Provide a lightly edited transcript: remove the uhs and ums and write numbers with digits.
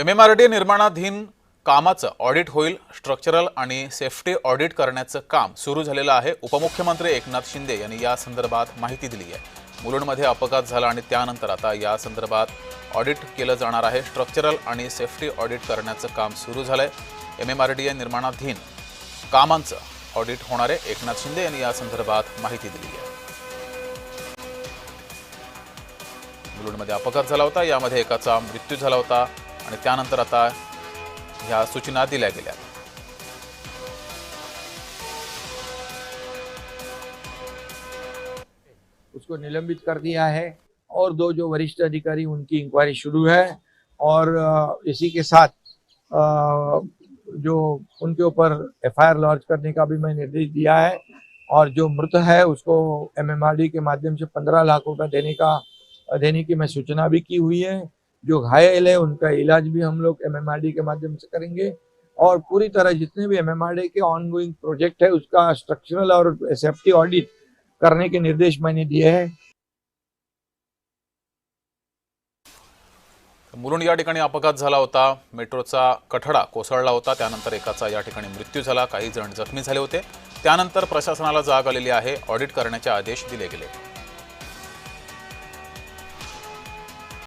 MMRDA निर्माणाधीन कामाचं audit होईल। स्ट्रक्चरल आणि सेफ्टी ऑडिट करण्याचं काम सुरू झालेलं आहे। उपमुख्यमंत्री एकनाथ शिंदे यांनी या संदर्भात माहिती दिली आहे। मुलुंडमध्ये अपघात झाला आणि त्यानंतर आता या संदर्भात ऑडिट केलं जाणार आहे। स्ट्रक्चरल आणि सेफ्टी ऑडिट करण्याचं काम सुरू झालंय। MMRDA निर्माणाधीन कामांचं ऑडिट होणार आहे। एकनाथ शिंदे यांनी या संदर्भात माहिती दिली आहे। मुलुंडमध्ये अपघात झाला होता, यामध्ये एकाचा मृत्यू झाला होता आणि त्यानंतर आता ह्या सूचना दिल्या गेल्या। उसको निलंबित कर दिया है और दो जो वरिष्ठ अधिकारी उनकी इंक्वायरी शुरू है और इसी के साथ जो उनके ऊपर FIR लॉन्च करने का भी मैं निर्देश दिया है और जो मृत है उसको MMRDA के माध्यम से 15 लाख रुपए देने की मैं सूचना भी की हुई है। जो घायल है उनका इलाज भी हम लोग MMRDA के माध्यम से करेंगे और पूरी तरह जितने भी MMRDA के ऑनगोइंग प्रोजेक्ट है उसका स्ट्रक्चरल और सेफ्टी ऑडिट करने के निर्देश मैंने दिए हैं। मुलुंड या ठिकाणी अपघात झाला होता। मेट्रोचा कठडा कोसळला होता, त्यानंतर एकाचा या ठिकाणी मृत्यू झाला, काही जण जखमी झाले होते। त्यानंतर प्रशासनाला जाग आलेली आहे, ऑडिट करण्याचे आदेश दिले गेले।